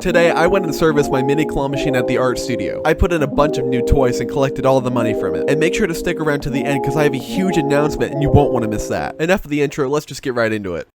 Today, I went and serviced my mini claw machine at the art studio. I put in a bunch of new toys and collected all the money from it. And make sure to stick around to the end because I have a huge announcement and you won't want to miss that. Enough of the intro, let's just get right into it.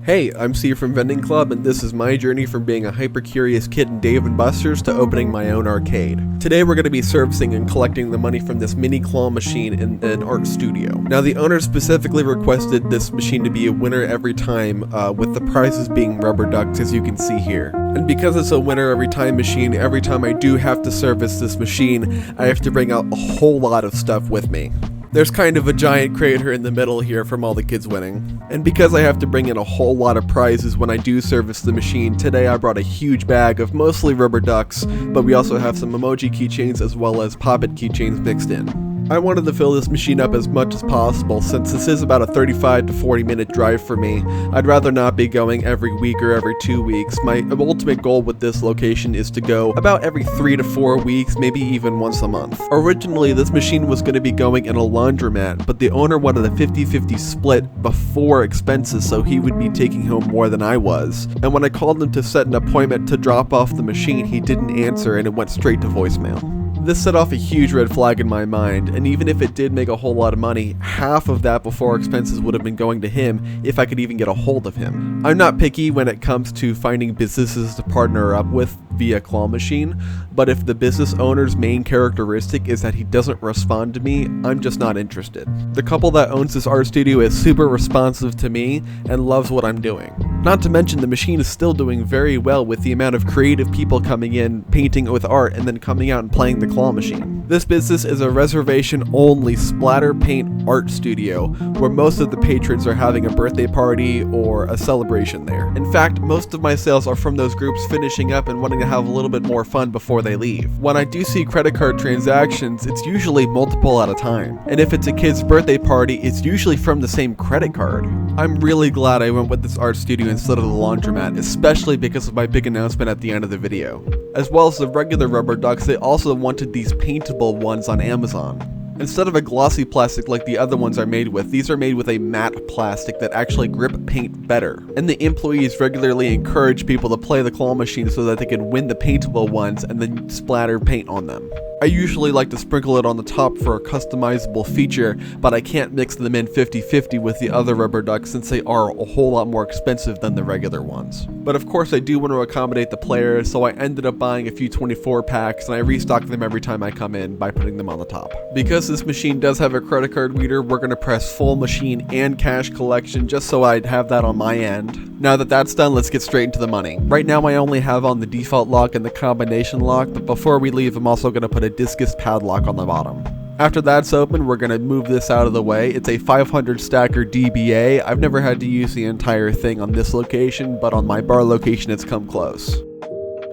Hey, I'm Steve from Vending Club, and this is my journey from being a hyper-curious kid in Dave & Buster's to opening my own arcade. Today we're going to be servicing and collecting the money from this mini claw machine in an art studio. Now the owner specifically requested this machine to be a winner every time, with the prizes being rubber ducks, as you can see here. And because it's a winner every time machine, every time I do have to service this machine, I have to bring out a whole lot of stuff with me. There's kind of a giant crater in the middle here from all the kids winning. And because I have to bring in a whole lot of prizes when I do service the machine, today I brought a huge bag of mostly rubber ducks, but we also have some emoji keychains as well as Poppet keychains mixed in. I wanted to fill this machine up as much as possible since this is about a 35 to 40 minute drive for me. I'd rather not be going every week or every 2 weeks. My ultimate goal with this location is to go about every 3 to 4 weeks, maybe even once a month. Originally, this machine was going to be going in a laundromat, but the owner wanted a 50-50 split before expenses, so he would be taking home more than I was. And when I called him to set an appointment to drop off the machine, he didn't answer and it went straight to voicemail. This set off a huge red flag in my mind, and even if it did make a whole lot of money, half of that before expenses would have been going to him if I could even get a hold of him. I'm not picky when it comes to finding businesses to partner up with via claw machine, but if the business owner's main characteristic is that he doesn't respond to me, I'm just not interested. The couple that owns this art studio is super responsive to me and loves what I'm doing. Not to mention the machine is still doing very well with the amount of creative people coming in, painting with art, and then coming out and playing the claw machine. This business is a reservation-only splatter paint art studio where most of the patrons are having a birthday party or a celebration there. In fact, most of my sales are from those groups finishing up and wanting to have a little bit more fun before they leave. When I do see credit card transactions, it's usually multiple at a time. And if it's a kid's birthday party, it's usually from the same credit card. I'm really glad I went with this art studio instead of the laundromat, especially because of my big announcement at the end of the video. As well as the regular rubber ducks, they also wanted these paintable ones on Amazon. Instead of a glossy plastic like the other ones are made with, these are made with a matte plastic that actually grip paint better. And the employees regularly encourage people to play the claw machine so that they can win the paintable ones and then splatter paint on them. I usually like to sprinkle it on the top for a customizable feature, but I can't mix them in 50-50 with the other rubber ducks since they are a whole lot more expensive than the regular ones. But of course I do want to accommodate the players, so I ended up buying a few 24 packs and I restock them every time I come in by putting them on the top. Because this machine does have a credit card reader, we're going to press full machine and cash collection just so I'd have that on my end. Now that that's done, let's get straight into the money. Right now I only have on the default lock and the combination lock, but before we leave I'm also going to put a discus padlock on the bottom. After that's open, we're going to move this out of the way. It's a 500 stacker DBA. I've never had to use the entire thing on this location, but on my bar location it's come close.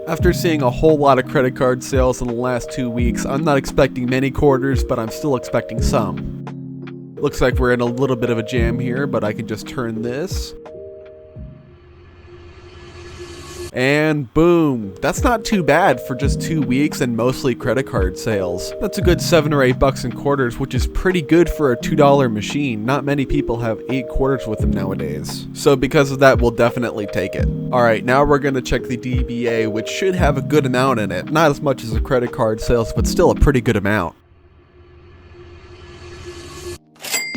After seeing a whole lot of credit card sales in the last 2 weeks, I'm not expecting many quarters, but I'm still expecting some. Looks like we're in a little bit of a jam here, but I can just turn this. And boom, that's not too bad for just 2 weeks and mostly credit card sales. That's a good $7 or $8 in quarters, which is pretty good for a $2 machine. Not many people have 8 quarters with them nowadays. So because of that, we'll definitely take it. Alright, now we're gonna check the DBA, which should have a good amount in it. Not as much as the credit card sales, but still a pretty good amount.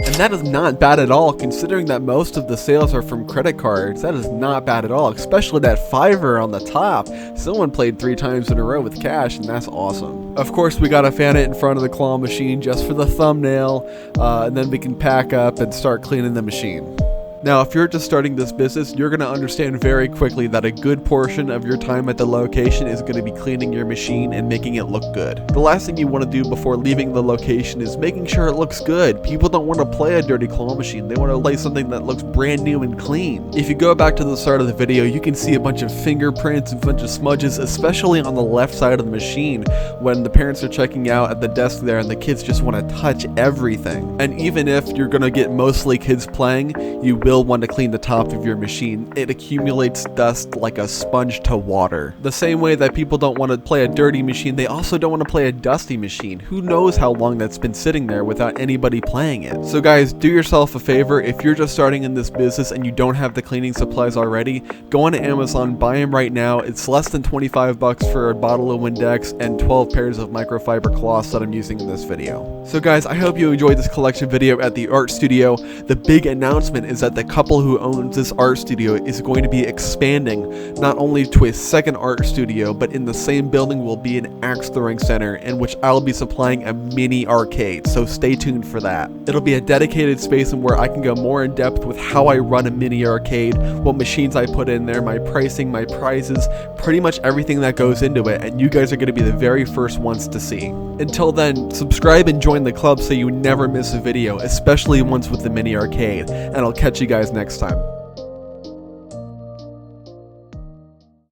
And that is not bad at all, considering that most of the sales are from credit cards. That is not bad at all, especially that $5 on the top. Someone played 3 times in a row with cash, and that's awesome. Of course, we gotta fan it in front of the claw machine just for the thumbnail, and then we can pack up and start cleaning the machine. Now, if you're just starting this business, you're going to understand very quickly that a good portion of your time at the location is going to be cleaning your machine and making it look good. The last thing you want to do before leaving the location is making sure it looks good. People don't want to play a dirty claw machine. They want to play something that looks brand new and clean. If you go back to the start of the video, you can see a bunch of fingerprints and a bunch of smudges, especially on the left side of the machine when the parents are checking out at the desk there and the kids just want to touch everything. And even if you're going to get mostly kids playing, you will want to clean the top of your machine. It accumulates dust like a sponge to water. The same way that people don't want to play a dirty machine, they also don't want to play a dusty machine. Who knows how long that's been sitting there without anybody playing it. So guys, do yourself a favor. If you're just starting in this business and you don't have the cleaning supplies already, go on Amazon, buy them right now. It's less than 25 bucks for a bottle of Windex and 12 pairs of microfiber cloths that I'm using in this video. So guys, I hope you enjoyed this collection video at the art studio. The big announcement is that the couple who owns this art studio is going to be expanding not only to a second art studio, but in the same building will be an axe throwing center in which I'll be supplying a mini arcade, so stay tuned for that. It'll be a dedicated space in where I can go more in depth with how I run a mini arcade, what machines I put in there, my pricing, my prizes, pretty much everything that goes into it, and you guys are going to be the very first ones to see. Until then, subscribe and join the club so you never miss a video, especially ones with the mini arcade, and I'll catch you guys next time.